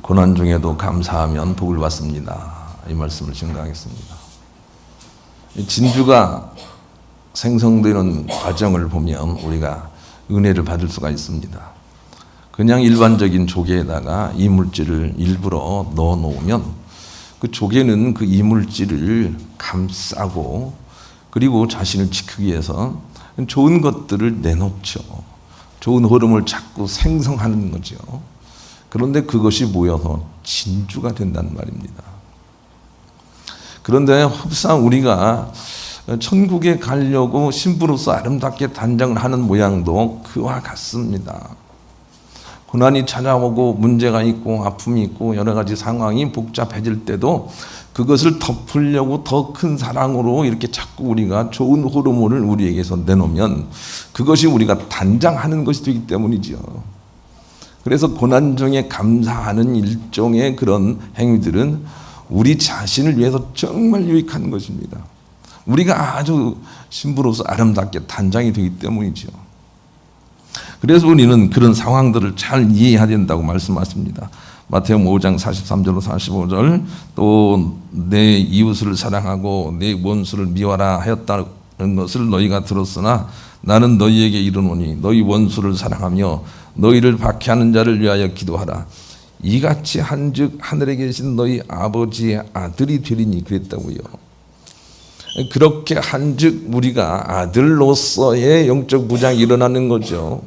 고난 중에도 감사하면 복을 받습니다. 이 말씀을 증거하겠습니다. 진주가 생성되는 과정을 보면 우리가 은혜를 받을 수가 있습니다. 그냥 일반적인 조개에다가 이물질을 일부러 넣어 놓으면 그 조개는 그 이물질을 감싸고 그리고 자신을 지키기 위해서 좋은 것들을 내놓죠. 좋은 흐름을 자꾸 생성하는 거죠. 그런데 그것이 모여서 진주가 된단 말입니다. 그런데 흡상 우리가 천국에 가려고 신부로서 아름답게 단장을 하는 모양도 그와 같습니다. 고난이 찾아오고 문제가 있고 아픔이 있고 여러 가지 상황이 복잡해질 때도 그것을 덮으려고 더 큰 사랑으로 이렇게 자꾸 우리가 좋은 호르몬을 우리에게서 내놓으면 그것이 우리가 단장하는 것이 되기 때문이죠. 그래서 고난 중에 감사하는 일종의 그런 행위들은 우리 자신을 위해서 정말 유익한 것입니다. 우리가 아주 신부로서 아름답게 단장이 되기 때문이죠. 그래서 우리는 그런 상황들을 잘 이해해야 된다고 말씀하십니다. 마태복음 5장 43절로 45절 또 내 이웃을 사랑하고 내 원수를 미워하라 하였다는 것을 너희가 들었으나 나는 너희에게 이르노니 너희 원수를 사랑하며 너희를 박해하는 자를 위하여 기도하라. 이같이 한즉 하늘에 계신 너희 아버지의 아들이 되리니 그랬다고요. 그렇게 한즉 우리가 아들로서의 영적 무장이 일어나는 거죠.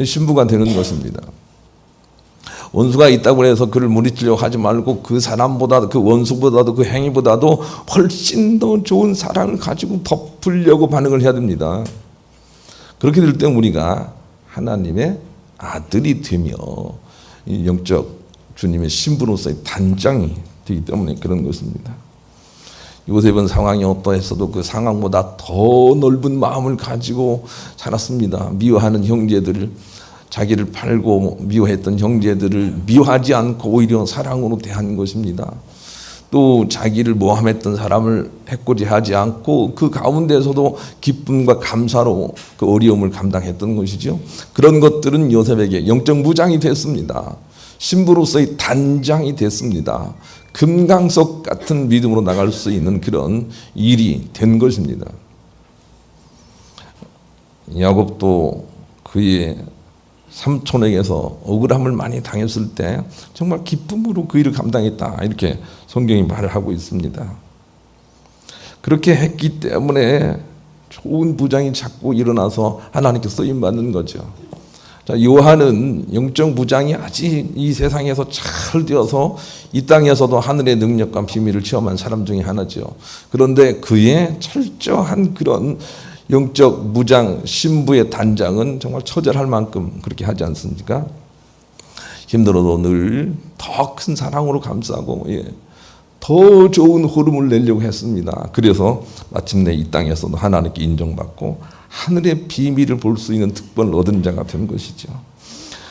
신부가 되는 것입니다. 원수가 있다고 해서 그를 물리치려고 하지 말고 그 사람보다 그 원수보다도 그 행위보다도 훨씬 더 좋은 사랑을 가지고 덮으려고 반응을 해야 됩니다. 그렇게 될 때 우리가 하나님의 아들이 되며 영적 주님의 신부로서의 단장이 되기 때문에 그런 것입니다. 요셉은 상황이 어떠했어도 그 상황보다 더 넓은 마음을 가지고 살았습니다. 미워하는 형제들을 자기를 팔고 미워했던 형제들을 미워하지 않고 오히려 사랑으로 대한 것입니다. 또 자기를 모함했던 사람을 해코지하지 않고 그 가운데서도 기쁨과 감사로 그 어려움을 감당했던 것이죠. 그런 것들은 요셉에게 영적 무장이 됐습니다. 신부로서의 단장이 됐습니다. 금강석 같은 믿음으로 나갈 수 있는 그런 일이 된 것입니다. 야곱도 그의 삼촌에게서 억울함을 많이 당했을 때 정말 기쁨으로 그 일을 감당했다 이렇게 성경이 말을 하고 있습니다. 그렇게 했기 때문에 좋은 부장이 자꾸 일어나서 하나님께 쓰임받는 거죠. 자, 요한은 영적 부장이 아직 이 세상에서 잘 되어서 이 땅에서도 하늘의 능력과 비밀을 체험한 사람 중에 하나죠. 그런데 그의 철저한 그런 영적 무장 신부의 단장은 정말 처절할 만큼 그렇게 하지 않습니까? 힘들어도 늘 더 큰 사랑으로 감싸고 더 좋은 호름을 내려고 했습니다. 그래서 마침내 이 땅에서도 하나님께 인정받고 하늘의 비밀을 볼 수 있는 특권을 얻은 자가 된 것이죠.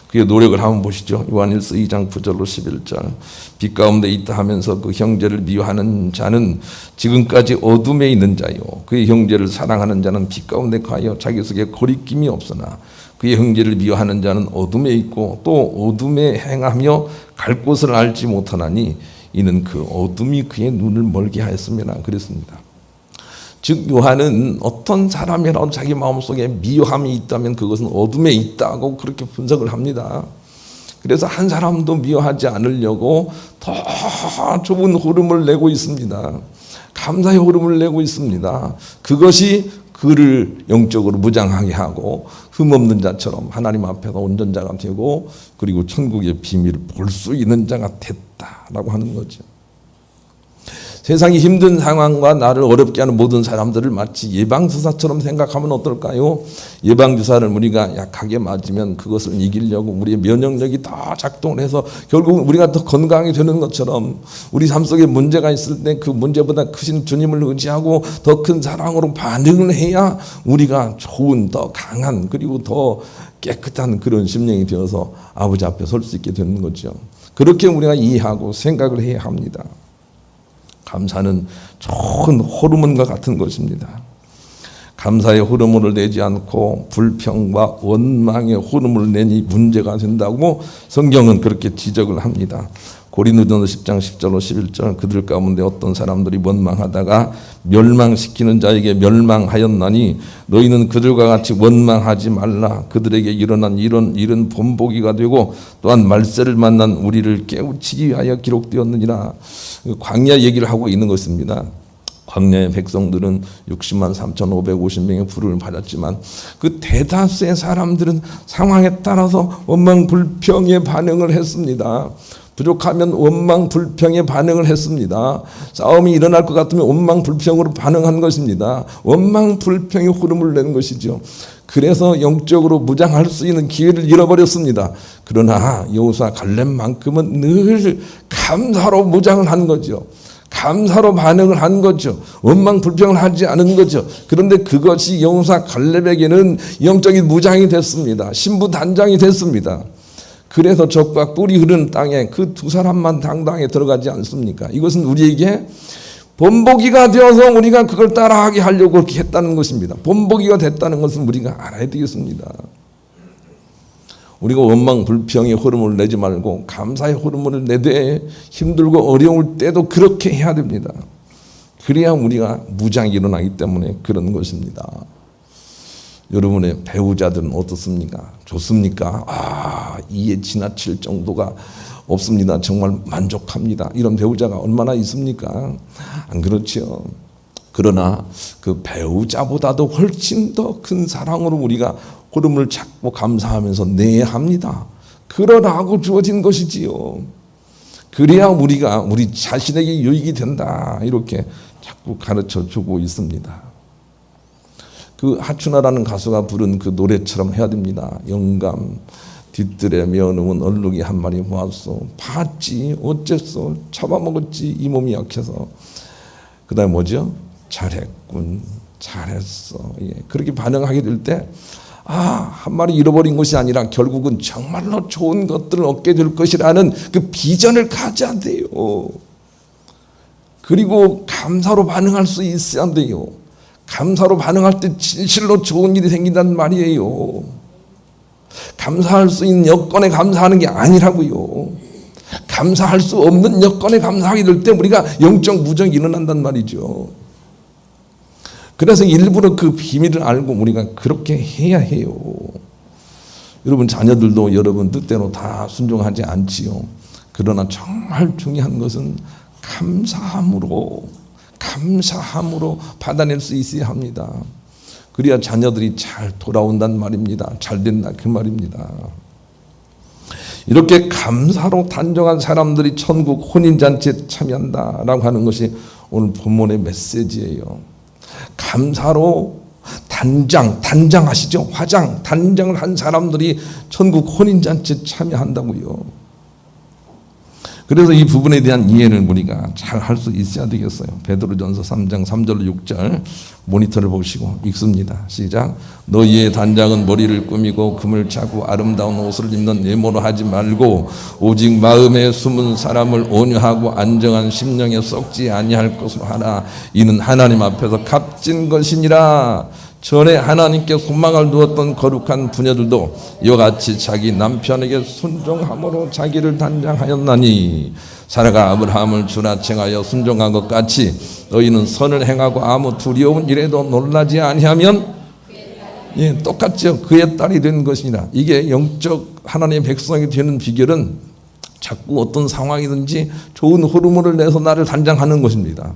그의 노력을 한번 보시죠. 요한일서 2장 9절로 11절 빛 가운데 있다 하면서 그 형제를 미워하는 자는 지금까지 어둠에 있는 자요 그의 형제를 사랑하는 자는 빛 가운데 가여 자기 속에 거리낌이 없으나 그의 형제를 미워하는 자는 어둠에 있고 또 어둠에 행하며 갈 곳을 알지 못하나니 이는 그 어둠이 그의 눈을 멀게 하였습니다. 그랬습니다. 즉 요한은 어떤 사람이라도 자기 마음속에 미워함이 있다면 그것은 어둠에 있다고 그렇게 분석을 합니다. 그래서 한 사람도 미워하지 않으려고 더 좋은 흐름을 내고 있습니다. 감사의 흐름을 내고 있습니다. 그것이 그를 영적으로 무장하게 하고 흠없는 자처럼 하나님 앞에서 온전자가 되고 그리고 천국의 비밀을 볼 수 있는 자가 됐다라고 하는 거죠. 세상이 힘든 상황과 나를 어렵게 하는 모든 사람들을 마치 예방주사처럼 생각하면 어떨까요? 예방주사를 우리가 약하게 맞으면 그것을 이기려고 우리의 면역력이 다 작동을 해서 결국 우리가 더 건강하게 되는 것처럼 우리 삶 속에 문제가 있을 때 그 문제보다 크신 주님을 의지하고 더 큰 사랑으로 반응을 해야 우리가 좋은 더 강한 그리고 더 깨끗한 그런 심령이 되어서 아버지 앞에 설 수 있게 되는 거죠. 그렇게 우리가 이해하고 생각을 해야 합니다. 감사는 좋은 호르몬과 같은 것입니다. 감사의 호르몬을 내지 않고 불평과 원망의 호르몬을 내니 문제가 된다고 성경은 그렇게 지적을 합니다. 고린도전서 10장 10절로 11절 그들 가운데 어떤 사람들이 원망하다가 멸망시키는 자에게 멸망하였나니 너희는 그들과 같이 원망하지 말라. 그들에게 일어난 이런 일은 본보기가 되고 또한 말세를 만난 우리를 깨우치기 위하여 기록되었느니라. 광야 얘기를 하고 있는 것입니다. 광야의 백성들은 60만 3,550명의 부름을 받았지만 그 대다수의 사람들은 상황에 따라서 원망 불평에 반응을 했습니다. 부족하면 원망 불평에 반응을 했습니다. 싸움이 일어날 것 같으면 원망 불평으로 반응한 것입니다. 원망 불평의 흐름을 낸 것이죠. 그래서 영적으로 무장할 수 있는 기회를 잃어버렸습니다. 그러나 여호수아 갈렙만큼은 늘 감사로 무장을 한 거죠. 감사로 반응을 한 거죠. 원망 불평을 하지 않은 거죠. 그런데 그것이 여호수아 갈렙에게는 영적인 무장이 됐습니다. 신부 단장이 됐습니다. 그래서 적과 꿀이 흐르는 땅에 그 두 사람만 당당하게 들어가지 않습니까? 이것은 우리에게 본보기가 되어서 우리가 그걸 따라하게 하려고 그렇게 했다는 것입니다. 본보기가 됐다는 것은 우리가 알아야 되겠습니다. 우리가 원망 불평의 호르몬을 내지 말고 감사의 호르몬을 내되 힘들고 어려울 때도 그렇게 해야 됩니다. 그래야 우리가 무장이 일어나기 때문에 그런 것입니다. 여러분의 배우자들은 어떻습니까? 좋습니까? 이에 지나칠 정도가 없습니다. 정말 만족합니다. 이런 배우자가 얼마나 있습니까? 안 그렇죠. 그러나 그 배우자보다도 훨씬 더 큰 사랑으로 우리가 호름을 찾고 감사하면서 내야 합니다. 그러라고 주어진 것이지요. 그래야 우리가 우리 자신에게 유익이 된다. 이렇게 자꾸 가르쳐 주고 있습니다. 그 하춘아라는 가수가 부른 그 노래처럼 해야 됩니다. 영감 뒤뜰에 메어놓은 얼룩이 한 마리 모았어. 봤지 어쨌어 잡아먹었지 이 몸이 약해서. 그 다음에 뭐죠? 잘했군 잘했어. 예. 그렇게 반응하게 될 때 한 마리 잃어버린 것이 아니라 결국은 정말로 좋은 것들을 얻게 될 것이라는 그 비전을 가져야 돼요. 그리고 감사로 반응할 수 있어야 돼요. 감사로 반응할 때 진실로 좋은 일이 생긴단 말이에요. 감사할 수 있는 여건에 감사하는 게 아니라고요. 감사할 수 없는 여건에 감사하게 될 때 우리가 영적 무정이 일어난단 말이죠. 그래서 일부러 그 비밀을 알고 우리가 그렇게 해야 해요. 여러분 자녀들도 여러분 뜻대로 다 순종하지 않지요. 그러나 정말 중요한 것은 감사함으로 받아낼 수 있어야 합니다. 그래야 자녀들이 잘 돌아온단 말입니다. 잘 된다 그 말입니다. 이렇게 감사로 단정한 사람들이 천국 혼인잔치에 참여한다라고 하는 것이 오늘 본문의 메시지예요. 감사로 단장 아시죠? 단장을 한 사람들이 천국 혼인잔치에 참여한다고요. 그래서 이 부분에 대한 이해를 우리가 잘 할 수 있어야 되겠어요. 베드로전서 3장 3절로 6절 모니터를 보시고 읽습니다. 시작. 너희의 단장은 머리를 꾸미고 금을 차고 아름다운 옷을 입는 외모로 하지 말고 오직 마음에 숨은 사람을 온유하고 안정한 심령에 썩지 아니할 것으로 하라. 이는 하나님 앞에서 값진 것이니라. 전에 하나님께 소망을 두었던 거룩한 부녀들도 이와 같이 자기 남편에게 순종함으로 자기를 단장하였나니 사라가 아브라함을 주나칭하여 순종한 것 같이 너희는 선을 행하고 아무 두려운 일에도 놀라지 아니하면 똑같죠. 그의 딸이 된 것이니라. 이게 영적 하나님의 백성이 되는 비결은 자꾸 어떤 상황이든지 좋은 호르몬을 내서 나를 단장하는 것입니다.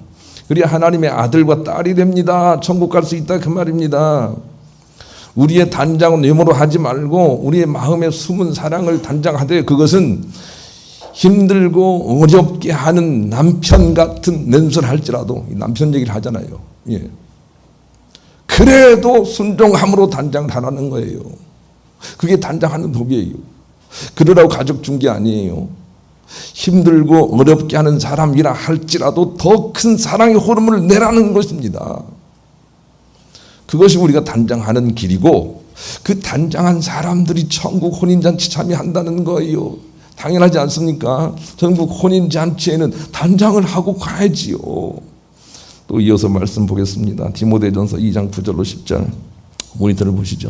그래야 하나님의 아들과 딸이 됩니다. 천국 갈 수 있다 그 말입니다. 우리의 단장은 외모로 하지 말고 우리의 마음에 숨은 사랑을 단장하되 그것은 힘들고 어렵게 하는 남편 같은 냄새를 할지라도 남편 얘기를 하잖아요. 예. 그래도 순종함으로 단장을 하라는 거예요. 그게 단장하는 법이에요. 그러라고 가족 준 게 아니에요. 힘들고 어렵게 하는 사람이라 할지라도 더 큰 사랑의 호르몬을 내라는 것입니다. 그것이 우리가 단장하는 길이고 그 단장한 사람들이 천국 혼인잔치 참여한다는 거예요. 당연하지 않습니까? 천국 혼인잔치에는 단장을 하고 가야지요. 또 이어서 말씀 보겠습니다. 디모데전서 2장 9절로 10절 모니터를 보시죠.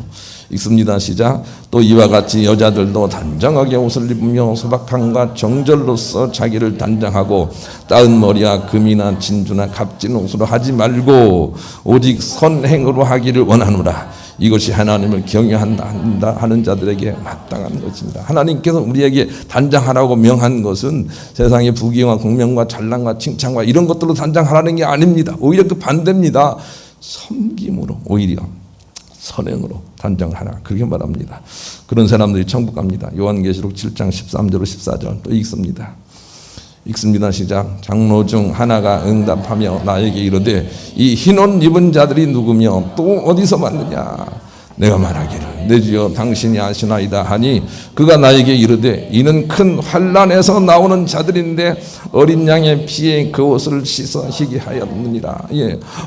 읽습니다. 시작. 또 이와 같이 여자들도 단정하게 옷을 입으며 소박함과 정절로서 자기를 단장하고 따은 머리와 금이나 진주나 값진 옷으로 하지 말고 오직 선행으로 하기를 원하노라. 이것이 하나님을 경외한다 하는 자들에게 마땅한 것입니다. 하나님께서 우리에게 단장하라고 명한 것은 세상의 부귀와 공명과 찬란과 칭찬과 이런 것들로 단장하라는 게 아닙니다. 오히려 그 반대입니다. 섬김으로, 오히려 선행으로 단장하라, 그렇게 말합니다. 그런 사람들이 천국 갑니다. 요한계시록 7장 13절로 14절 또 읽습니다. 시작. 장로 중 하나가 응답하며 나에게 이르되 이 흰옷 입은 자들이 누구며 또 어디서 왔느냐. 내가 말하기를 내 주여 당신이 아시나이다 하니 그가 나에게 이르되 이는 큰 환난에서 나오는 자들인데 어린 양의 피에 그 옷을 씻어 희게 하였느니라.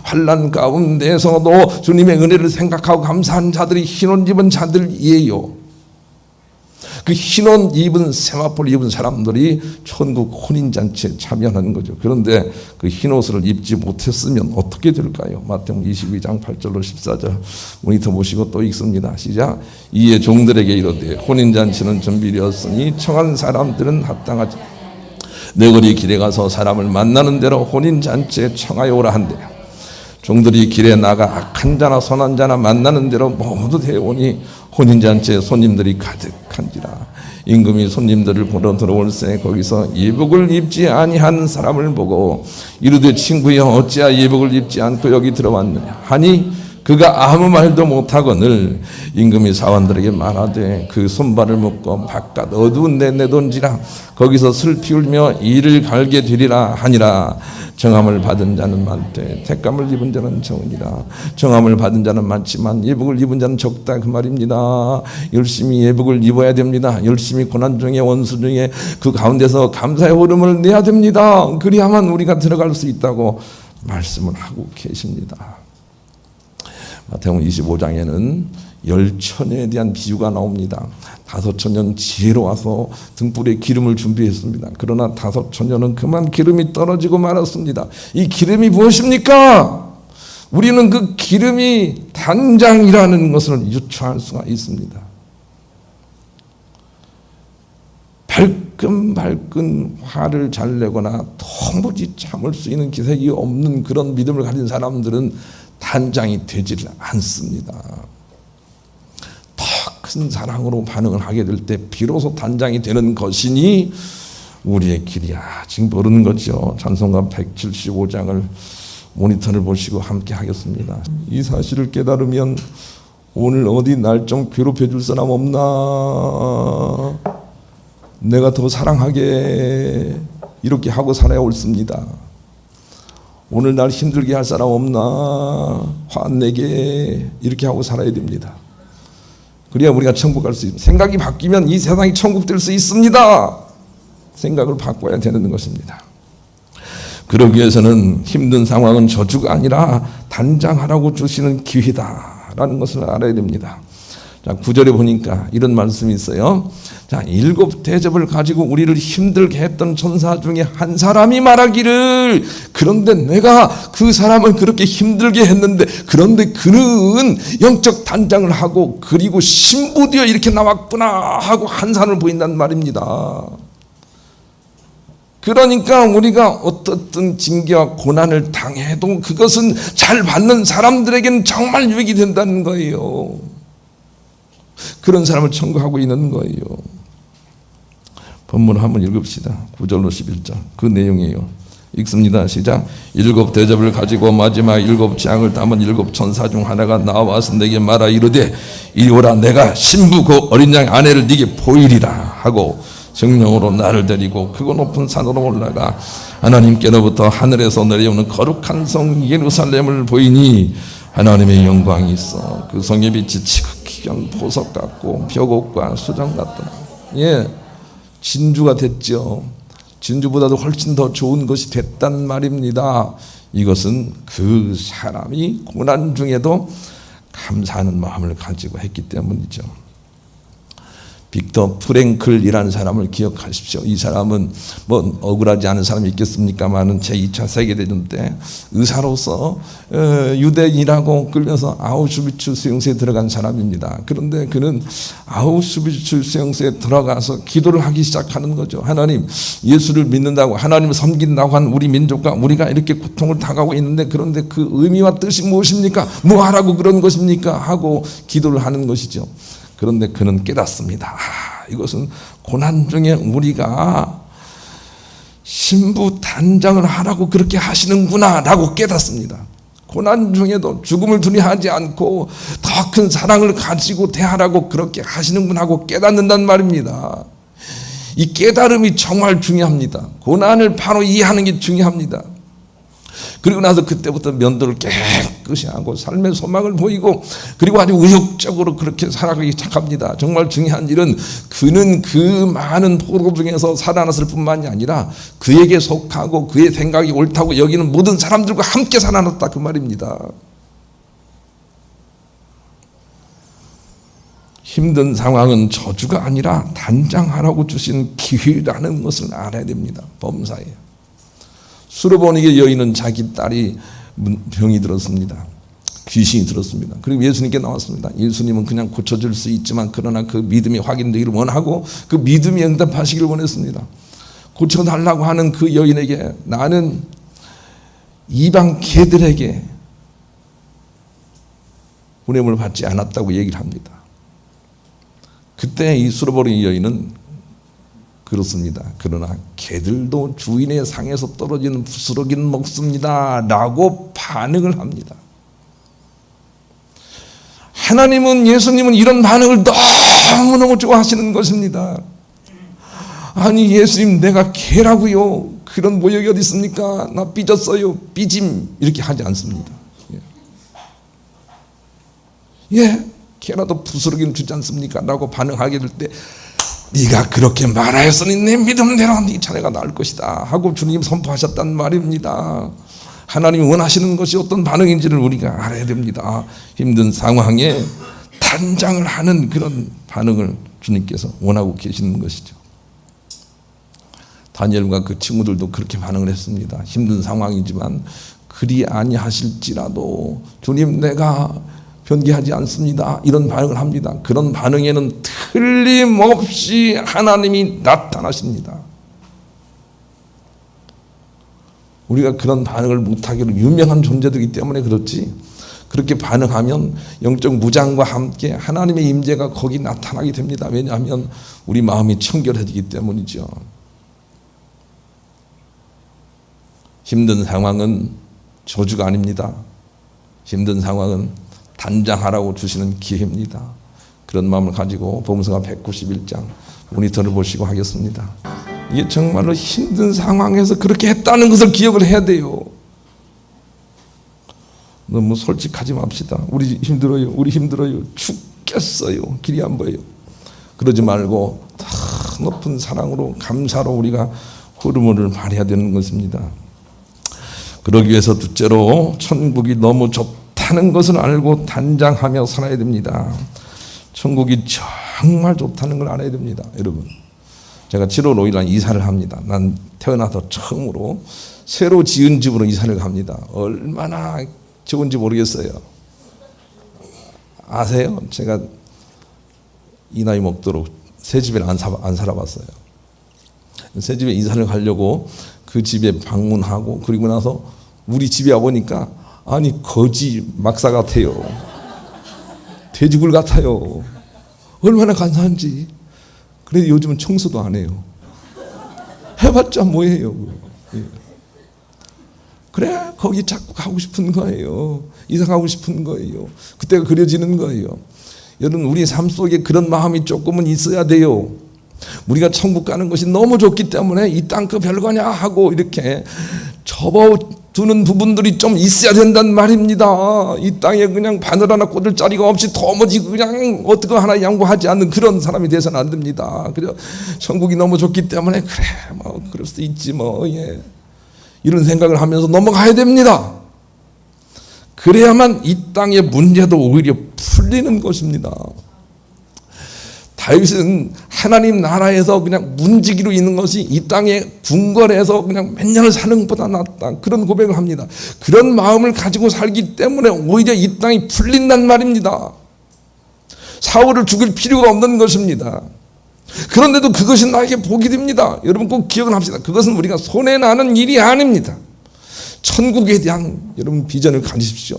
환난 가운데서도 주님의 은혜를 생각하고 감사한 자들이 흰옷 입은 자들이에요. 그 흰옷 입은 세마포를 입은 사람들이 천국 혼인잔치에 참여하는 거죠. 그런데 그 흰옷을 입지 못했으면 어떻게 될까요? 마태복음 22장 8절로 14절 모니터 보시고 또 읽습니다. 시작. 이에 종들에게 이르되 혼인잔치는 준비되었으니 청한 사람들은 합당하지. 너희들이 길에 가서 사람을 만나는 대로 혼인잔치에 청하여 오라 한대. 종들이 길에 나가 악한 자나 선한 자나 만나는 대로 모두 되오니 혼인잔치에 손님들이 가득한지라. 임금이 손님들을 보러 들어올새 거기서 예복을 입지 아니한 사람을 보고 이르되 친구여 어찌하여 예복을 입지 않고 여기 들어왔느냐 하니 그가 아무 말도 못하거늘 임금이 사원들에게 말하되 그 손발을 묶어 바깥 어두운 데 내던지라. 거기서 슬피 울며 이를 갈게 되리라 하니라. 정함을 받은 자는 많되 택감을 입은 자는 적으니라. 정함을 받은 자는 많지만 예복을 입은 자는 적다, 그 말입니다. 열심히 예복을 입어야 됩니다. 열심히 고난 중에 원수 중에 그 가운데서 감사의 흐름을 내야 됩니다. 그리야만 우리가 들어갈 수 있다고 말씀을 하고 계십니다. 마태복음 25장에는 열처녀에 대한 비유가 나옵니다. 5처녀는 지혜로워서 등불에 기름을 준비했습니다. 그러나 5처녀는 그만 기름이 떨어지고 말았습니다. 이 기름이 무엇입니까? 우리는 그 기름이 단장이라는 것을 유추할 수가 있습니다. 발끈발끈 화를 잘 내거나 도무지 참을 수 있는 기색이 없는 그런 믿음을 가진 사람들은 단장이 되지를 않습니다. 더 큰 사랑으로 반응을 하게 될 때 비로소 단장이 되는 것이니 우리의 길이야. 지금 모르는 거죠. 찬송가 175장을 모니터를 보시고 함께 하겠습니다. 이 사실을 깨달으면 오늘 어디 날 좀 괴롭혀 줄 사람 없나? 내가 더 사랑하게 이렇게 하고 살아야 옳습니다. 오늘 날 힘들게 할 사람 없나? 화내게 이렇게 하고 살아야 됩니다. 그래야 우리가 천국 갈 수 있습니다. 생각이 바뀌면 이 세상이 천국 될 수 있습니다. 생각을 바꿔야 되는 것입니다. 그러기 위해서는 힘든 상황은 저주가 아니라 단장하라고 주시는 기회다라는 것을 알아야 됩니다. 자, 9절에 보니까 이런 말씀이 있어요. 자, 7 대접을 가지고 우리를 힘들게 했던 천사 중에 한 사람이 말하기를 그런데 내가 그 사람을 그렇게 힘들게 했는데 그런데 그는 영적 단장을 하고 그리고 신부되어 이렇게 나왔구나 하고 한산을 보인단 말입니다. 그러니까 우리가 어떻든 징계와 고난을 당해도 그것은 잘 받는 사람들에게는 정말 유익이 된다는 거예요. 그런 사람을 청구하고 있는 거예요. 본문을 한번 읽읍시다. 9절로 11절 그 내용이에요. 읽습니다. 시작. 7 대접을 가지고 마지막 7 재앙을 담은 7 천사 중 하나가 나와서 내게 말하 이르되 이리 오라. 내가 신부 그 어린 양 아내를 네게 보이리라 하고 성령으로 나를 데리고 크고 높은 산으로 올라가 하나님께로부터 하늘에서 내려오는 거룩한 성 예루살렘을 보이니 하나님의 영광이 있어 그 성의 빛이 지극히 경 보석 같고 벽옥과 수정 같더라. 진주가 됐죠. 진주보다도 훨씬 더 좋은 것이 됐단 말입니다. 이것은 그 사람이 고난 중에도 감사하는 마음을 가지고 했기 때문이죠. 빅터 프랭클이라는 사람을 기억하십시오. 이 사람은 뭐 억울하지 않은 사람이 있겠습니까만은 제2차 세계대전 때 의사로서 유대인이라고 끌면서 아우슈비츠 수용소에 들어간 사람입니다. 그런데 그는 아우슈비츠 수용소에 들어가서 기도를 하기 시작하는 거죠. 하나님, 예수를 믿는다고, 하나님을 섬긴다고 한 우리 민족과 우리가 이렇게 고통을 당하고 있는데, 그런데 그 의미와 뜻이 무엇입니까? 뭐 하라고 그런 것입니까? 하고 기도를 하는 것이죠. 그런데 그는 깨닫습니다. 이것은 고난 중에 우리가 신부 단장을 하라고 그렇게 하시는구나 라고 깨닫습니다. 고난 중에도 죽음을 두려워하지 않고 더 큰 사랑을 가지고 대하라고 그렇게 하시는구나 하고 깨닫는단 말입니다. 이 깨달음이 정말 중요합니다. 고난을 바로 이해하는 게 중요합니다. 그리고 나서 그때부터 면도를 깨끗이 하고 삶의 소망을 보이고, 그리고 아주 의욕적으로 그렇게 살아가기 시작합니다. 정말 중요한 일은 그는 그 많은 포로 중에서 살아났을 뿐만이 아니라 그에게 속하고 그의 생각이 옳다고 여기는 모든 사람들과 함께 살아났다, 그 말입니다. 힘든 상황은 저주가 아니라 단장하라고 주신 기회라는 것을 알아야 됩니다. 범사에. 수르보니게 여인은 자기 딸이 병이 들었습니다. 귀신이 들었습니다. 그리고 예수님께 나왔습니다. 예수님은 그냥 고쳐줄 수 있지만 그러나 그 믿음이 확인되기를 원하고 그 믿음이 응답하시기를 원했습니다. 고쳐달라고 하는 그 여인에게 나는 이방 개들에게 보냄을 받지 않았다고 얘기를 합니다. 그때 이 수르보니 여인은 그렇습니다. 그러나 개들도 주인의 상에서 떨어지는 부스러기는 먹습니다 라고 반응을 합니다. 하나님은, 예수님은 이런 반응을 너무너무 좋아하시는 것입니다. 아니 예수님, 내가 개라고요? 그런 모욕이 어디 있습니까? 나 삐졌어요, 삐짐, 이렇게 하지 않습니다. 예, 개라도 부스러기는 주지 않습니까? 라고 반응하게 될 때, 네가 그렇게 말하였으니 내 믿음대로 네 자네가 나을 것이다 하고 주님 선포하셨단 말입니다. 하나님이 원하시는 것이 어떤 반응인지를 우리가 알아야 됩니다. 힘든 상황에 단장을 하는 그런 반응을 주님께서 원하고 계시는 것이죠. 다니엘과 그 친구들도 그렇게 반응을 했습니다. 힘든 상황이지만 그리 아니하실지라도 주님, 내가 변개하지 않습니다, 이런 반응을 합니다. 그런 반응에는 틀림없이 하나님이 나타나십니다. 우리가 그런 반응을 못하기로 유명한 존재들이기 때문에 그렇지, 그렇게 반응하면 영적 무장과 함께 하나님의 임재가 거기 나타나게 됩니다. 왜냐하면 우리 마음이 청결해지기 때문이죠. 힘든 상황은 저주가 아닙니다. 힘든 상황은 단장하라고 주시는 기회입니다. 그런 마음을 가지고 복음서가 191장 모니터를 보시고 하겠습니다. 이게 정말로 힘든 상황에서 그렇게 했다는 것을 기억을 해야 돼요. 너무 솔직하지 맙시다. 우리 힘들어요, 죽겠어요, 길이 안 보여요. 그러지 말고 더 높은 사랑으로, 감사로 우리가 흐름을 발해야 되는 것입니다. 그러기 위해서 둘째로 천국이 너무 좋다는 것을 알고 단장하며 살아야 됩니다. 천국이 정말 좋다는 걸 알아야 됩니다. 여러분, 제가 7월 5일 날 이사를 합니다. 난 태어나서 처음으로 새로 지은 집으로 이사를 갑니다. 얼마나 좋은지 모르겠어요. 아세요? 제가 이 나이 먹도록 새 집에 안 살아봤어요. 새 집에 이사를 가려고 그 집에 방문하고, 그리고 나서 우리 집에 와보니까 아니 거지 막사 같아요. 돼지굴 같아요. 얼마나 간사한지. 그래도 요즘은 청소도 안 해요. 해봤자 뭐예요. 그래, 거기 자꾸 가고 싶은 거예요. 이사 가고 싶은 거예요. 그때가 그려지는 거예요. 여러분, 우리 삶 속에 그런 마음이 조금은 있어야 돼요. 우리가 천국 가는 것이 너무 좋기 때문에 이 땅 그 별거냐 하고 이렇게 접어두는 부분들이 좀 있어야 된단 말입니다. 이 땅에 그냥 바늘 하나 꽂을 자리가 없이 도무지 그냥 어떻게 하나 양보하지 않는 그런 사람이 돼서는 안 됩니다. 그래서 천국이 너무 좋기 때문에 그래 뭐 그럴 수도 있지 뭐, 예, 이런 생각을 하면서 넘어가야 됩니다. 그래야만 이 땅의 문제도 오히려 풀리는 것입니다. 다윗은 하나님 나라에서 그냥 문지기로 있는 것이 이 땅에 궁궐에서 그냥 몇 년을 사는 것보다 낫다, 그런 고백을 합니다. 그런 마음을 가지고 살기 때문에 오히려 이 땅이 풀린단 말입니다. 사울을 죽일 필요가 없는 것입니다. 그런데도 그것이 나에게 복이 됩니다. 여러분 꼭 기억을 합시다. 그것은 우리가 손해나는 일이 아닙니다. 천국에 대한 여러분 비전을 가지십시오.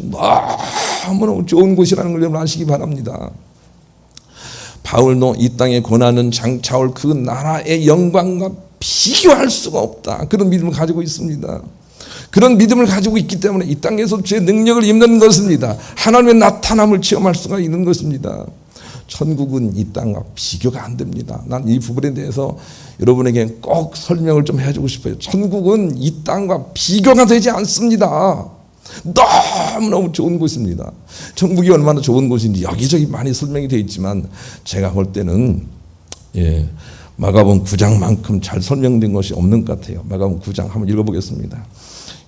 너무너무 좋은 곳이라는 걸 여러분 아시기 바랍니다. 바울도 이 땅에 권하는 장차올 그 나라의 영광과 비교할 수가 없다, 그런 믿음을 가지고 있습니다. 그런 믿음을 가지고 있기 때문에 이 땅에서 주의 능력을 입는 것입니다. 하나님의 나타남을 체험할 수가 있는 것입니다. 천국은 이 땅과 비교가 안 됩니다. 난 이 부분에 대해서 여러분에게 꼭 설명을 좀 해주고 싶어요. 천국은 이 땅과 비교가 되지 않습니다. 너무너무 좋은 곳입니다. 천국이 얼마나 좋은 곳인지 여기저기 많이 설명이 되어 있지만 제가 볼 때는 마가복음 9장만큼 잘 설명된 것이 없는 것 같아요. 마가복음 9장 한번 읽어보겠습니다.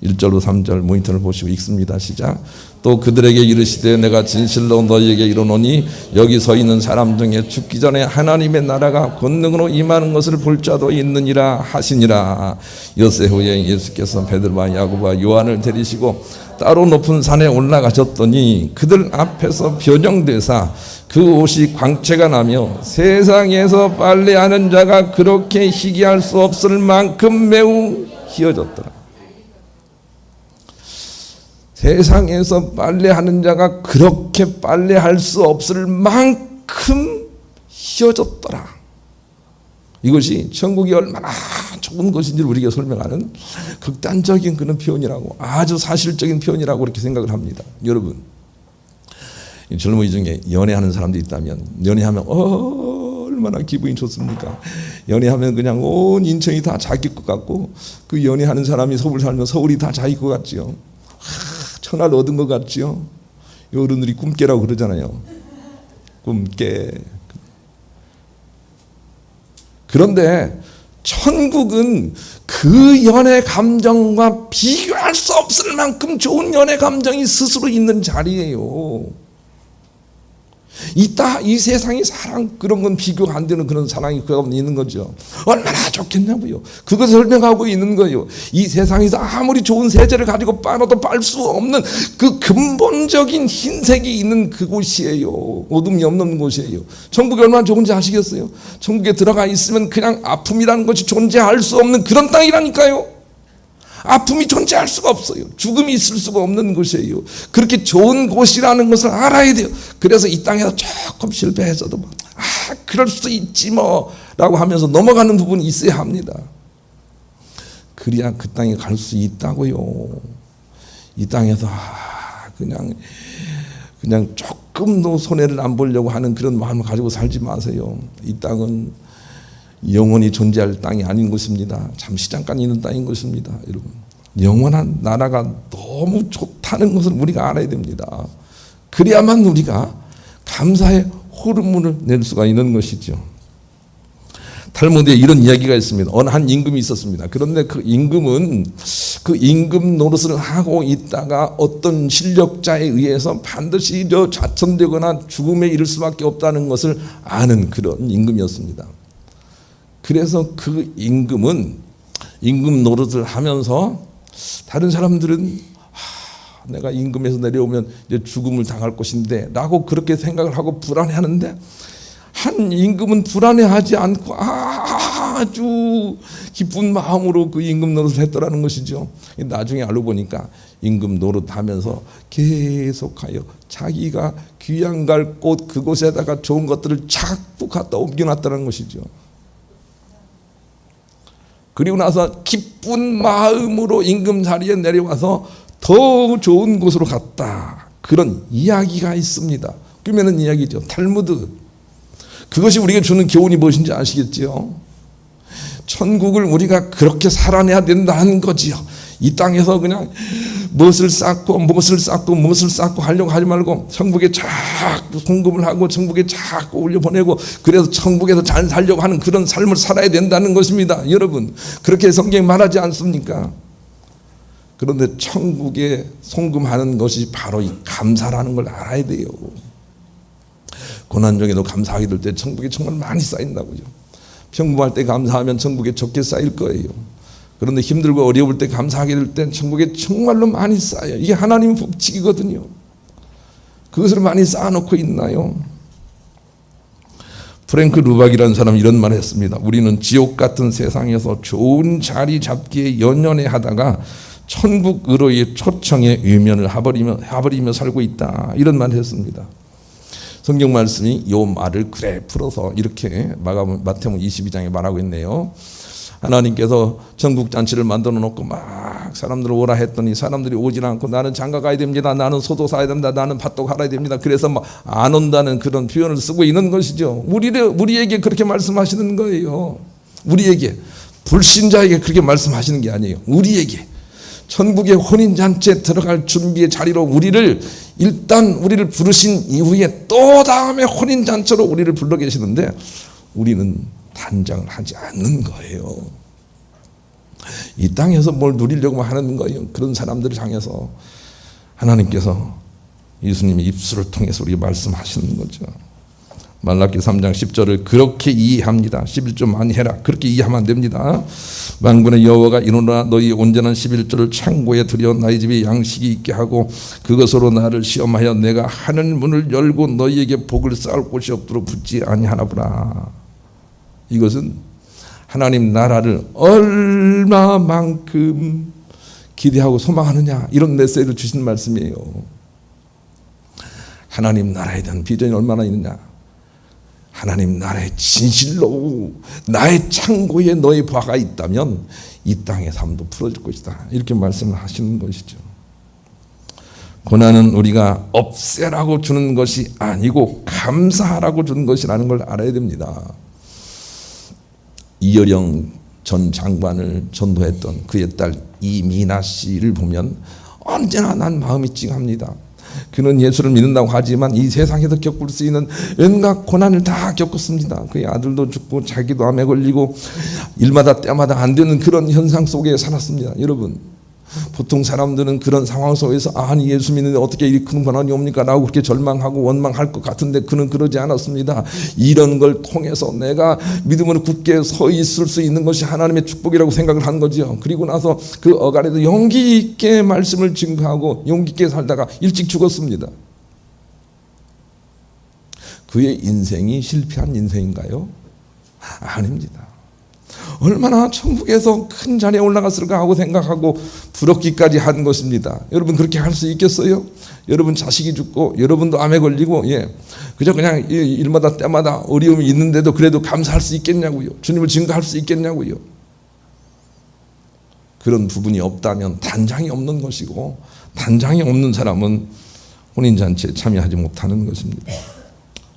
1절로 3절 모니터를 보시고 읽습니다. 시작. 또 그들에게 이르시되 내가 진실로 너희에게 이르노니 여기 서 있는 사람 중에 죽기 전에 하나님의 나라가 권능으로 임하는 것을 볼 자도 있느니라 하시니라. 엿새 후에 예수께서 베드로와 야고보와 요한을 데리시고 따로 높은 산에 올라가셨더니 그들 앞에서 변형되사 그 옷이 광채가 나며 세상에서 빨래하는 자가 그렇게 희귀할 수 없을 만큼 매우 희어졌더라. 세상에서 빨래하는 자가 그렇게 빨래할 수 없을 만큼 희어졌더라. 이것이 천국이 얼마나 좋은 것인지를 우리에게 설명하는 극단적인 그런 표현이라고, 아주 사실적인 표현이라고 그렇게 생각을 합니다. 여러분, 젊은이 중에 연애하는 사람도 있다면 연애하면 얼마나 기분이 좋습니까? 연애하면 그냥 온 인천이 다 자기 것 같고, 그 연애하는 사람이 서울 살면 서울이 다 자기 것 같지요. 천하를 얻은 것 같지요. 어른들이 꿈깨라고 그러잖아요. 꿈깨. 그런데 천국은 그 연애 감정과 비교할 수 없을 만큼 좋은 연애 감정이 스스로 있는 자리예요. 이 세상의 사랑, 그런 건 비교가 안 되는 그런 사랑이 그 가운데 있는 거죠. 얼마나 좋겠냐고요. 그것을 설명하고 있는 거예요. 이 세상에서 아무리 좋은 세제를 가지고 빨아도 빨 수 없는 그 근본적인 흰색이 있는 그곳이에요. 어둠이 없는 곳이에요. 천국이 얼마나 좋은지 아시겠어요? 천국에 들어가 있으면 그냥 아픔이라는 것이 존재할 수 없는 그런 땅이라니까요. 아픔이 존재할 수가 없어요. 죽음이 있을 수가 없는 곳이에요. 그렇게 좋은 곳이라는 것을 알아야 돼요. 그래서 이 땅에서 조금 실패해서도 그럴 수 있지 뭐 라고 하면서 넘어가는 부분이 있어야 합니다. 그래야 그 땅에 갈 수 있다고요. 이 땅에서 그냥 조금도 손해를 안 보려고 하는 그런 마음을 가지고 살지 마세요. 이 땅은 영원히 존재할 땅이 아닌 것입니다. 잠시 잠깐 있는 땅인 것입니다. 여러분, 영원한 나라가 너무 좋다는 것을 우리가 알아야 됩니다. 그래야만 우리가 감사의 호르몬을 낼 수가 있는 것이죠. 탈무드에 이런 이야기가 있습니다. 어느 한 임금이 있었습니다. 그런데 그 임금은 그 임금 노릇을 하고 있다가 어떤 실력자에 의해서 반드시 좌천되거나 죽음에 이를 수밖에 없다는 것을 아는 그런 임금이었습니다. 그래서 그 임금은 임금 노릇을 하면서 다른 사람들은 내가 임금에서 내려오면 이제 죽음을 당할 것인데 라고 그렇게 생각을 하고 불안해하는데, 한 임금은 불안해하지 않고 아주 기쁜 마음으로 그 임금 노릇을 했더라는 것이죠. 나중에 알고 보니까 임금 노릇하면서 계속하여 자기가 귀양 갈 곳 그곳에다가 좋은 것들을 자꾸 갖다 옮겨놨다는 것이죠. 그리고 나서 기쁜 마음으로 임금 자리에 내려와서 더 좋은 곳으로 갔다, 그런 이야기가 있습니다. 꾸며낸 이야기죠. 탈무드. 그것이 우리에게 주는 교훈이 무엇인지 아시겠지요? 천국을 우리가 그렇게 살아내야 된다는 거지요. 이 땅에서 그냥 무엇을 쌓고 하려고 하지 말고 천국에 자꾸 송금을 하고 천국에 자꾸 올려보내고 그래서 천국에서 잘 살려고 하는 그런 삶을 살아야 된다는 것입니다. 여러분, 그렇게 성경이 말하지 않습니까? 그런데 천국에 송금하는 것이 바로 이 감사라는 걸 알아야 돼요. 고난 중에도 감사하게 될 때 천국에 정말 많이 쌓인다고요. 평범할 때 감사하면 천국에 적게 쌓일 거예요. 그런데 힘들고 어려울 때 감사하게 될 때 천국에 정말로 많이 쌓여요. 이게 하나님의 법칙이거든요. 그것을 많이 쌓아놓고 있나요? 프랭크 루박이라는 사람이 이런 말을 했습니다. 우리는 지옥 같은 세상에서 좋은 자리 잡기에 연연해 하다가 천국으로의 초청에 외면을 해버리며 살고 있다. 이런 말을 했습니다. 성경 말씀이 이 말을 그래 풀어서 이렇게 마태복음 22장에 말하고 있네요. 하나님께서 전국 잔치를 만들어 놓고 막 사람들을 오라 했더니 사람들이 오질 않고 나는 장가 가야 됩니다. 나는 소도 사야 됩니다. 나는 밭도 갈아야 됩니다. 그래서 막 안 온다는 그런 표현을 쓰고 있는 것이죠. 우리에게 그렇게 말씀하시는 거예요. 우리에게, 불신자에게 그렇게 말씀하시는 게 아니에요. 우리에게 천국의 혼인잔치에 들어갈 준비의 자리로 우리를 부르신 이후에 또 다음에 혼인잔치로 우리를 불러 계시는데 우리는 단장을 하지 않는 거예요. 이 땅에서 뭘 누리려고 하는 거예요. 그런 사람들을 향해서 하나님께서 예수님의 입술을 통해서 우리에게 말씀하시는 거죠. 말라기 3장 10절을 그렇게 이해합니다. 11조 많이 해라. 그렇게 이해하면 안 됩니다. 만군의 여호와가 이르노라 너희 온전한 11조를 창고에 들여 나의 집에 양식이 있게 하고 그것으로 나를 시험하여 내가 하늘 문을 열고 너희에게 복을 쌓을 곳이 없도록 붙지 아니하나보라. 이것은 하나님 나라를 얼마만큼 기대하고 소망하느냐 이런 메시지를 주신 말씀이에요. 하나님 나라에 대한 비전이 얼마나 있느냐. 하나님 나라의 진실로 나의 창고에 너의 바가 있다면 이 땅의 삶도 풀어질 것이다. 이렇게 말씀을 하시는 것이죠. 고난은 우리가 없애라고 주는 것이 아니고 감사하라고 주는 것이라는 걸 알아야 됩니다. 이여령 전 장관을 전도했던 그의 딸 이미나 씨를 보면 언제나 난 마음이 찡합니다. 그는 예수를 믿는다고 하지만 이 세상에서 겪을 수 있는 온갖 고난을 다 겪었습니다. 그의 아들도 죽고 자기도 암에 걸리고 일마다 때마다 안 되는 그런 현상 속에 살았습니다. 여러분, 보통 사람들은 그런 상황 속에서 아니 예수 믿는데 어떻게 이렇게 큰 고난이 옵니까? 라고 그렇게 절망하고 원망할 것 같은데 그는 그러지 않았습니다. 이런 걸 통해서 내가 믿음으로 굳게 서 있을 수 있는 것이 하나님의 축복이라고 생각을 한 거죠. 그리고 나서 그 어간에도 용기 있게 말씀을 증거하고 용기 있게 살다가 일찍 죽었습니다. 그의 인생이 실패한 인생인가요? 아닙니다. 얼마나 천국에서 큰 자리에 올라갔을까 하고 생각하고 부럽기까지 한 것입니다. 여러분 그렇게 할 수 있겠어요? 여러분 자식이 죽고 여러분도 암에 걸리고 그냥 일마다 때마다 어려움이 있는데도 그래도 감사할 수 있겠냐고요. 주님을 증거할 수 있겠냐고요. 그런 부분이 없다면 단장이 없는 것이고 단장이 없는 사람은 혼인잔치에 참여하지 못하는 것입니다.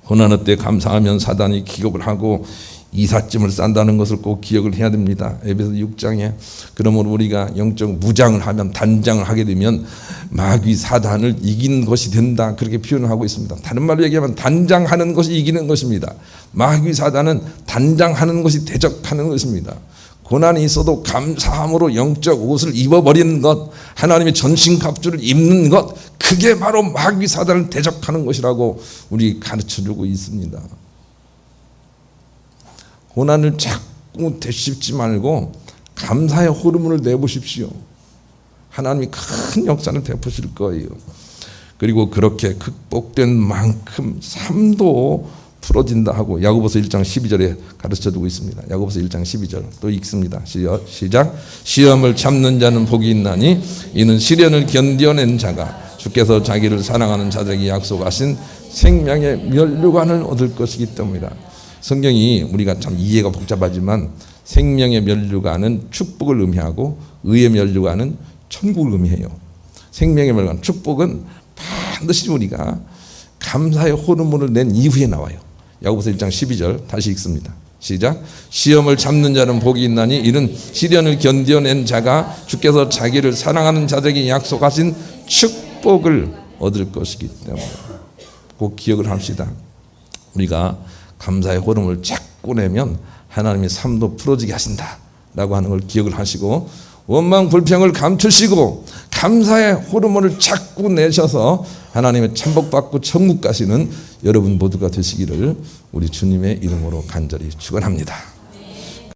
고난의 때 감사하면 사단이 기겁을 하고 이삿짐을 싼다는 것을 꼭 기억을 해야 됩니다. 에베소 6장에 그러므로 우리가 영적 무장을 하면 단장을 하게 되면 마귀 사단을 이긴 것이 된다 그렇게 표현을 하고 있습니다. 다른 말로 얘기하면 단장하는 것이 이기는 것입니다. 마귀 사단은 단장하는 것이 대적하는 것입니다. 고난이 있어도 감사함으로 영적 옷을 입어버리는 것, 하나님의 전신갑주를 입는 것, 그게 바로 마귀 사단을 대적하는 것이라고 우리 가르쳐주고 있습니다. 고난을 자꾸 되씹지 말고 감사의 호르몬을 내보십시오. 하나님이 큰 역사를 베푸실 거예요. 그리고 그렇게 극복된 만큼 삶도 풀어진다 하고 야고보서 1장 12절에 가르쳐두고 있습니다. 야고보서 1장 12절 또 읽습니다. 시작. 시험을 참는 자는 복이 있나니 이는 시련을 견뎌낸 자가 주께서 자기를 사랑하는 자들에게 약속하신 생명의 면류관을 얻을 것이기 때문이다. 성경이 우리가 참 이해가 복잡하지만 생명의 면류관은 축복을 의미하고 의의 면류관은 천국을 의미해요. 생명의 면류관, 축복은 반드시 우리가 감사의 호르몬을 낸 이후에 나와요. 야고보서 1장 12절 다시 읽습니다. 시작. 시험을 참는 자는 복이 있나니 이는 시련을 견뎌낸 자가 주께서 자기를 사랑하는 자들에게 약속하신 축복을 얻을 것이기 때문에 꼭 기억을 합시다. 우리가 감사의 호르몬을 자꾸 내면 하나님의 삶도 풀어지게 하신다라고 하는 걸 기억을 하시고 원망 불평을 감추시고 감사의 호르몬을 자꾸 내셔서 하나님의 천복받고 천국 가시는 여러분 모두가 되시기를 우리 주님의 이름으로 간절히 축원합니다.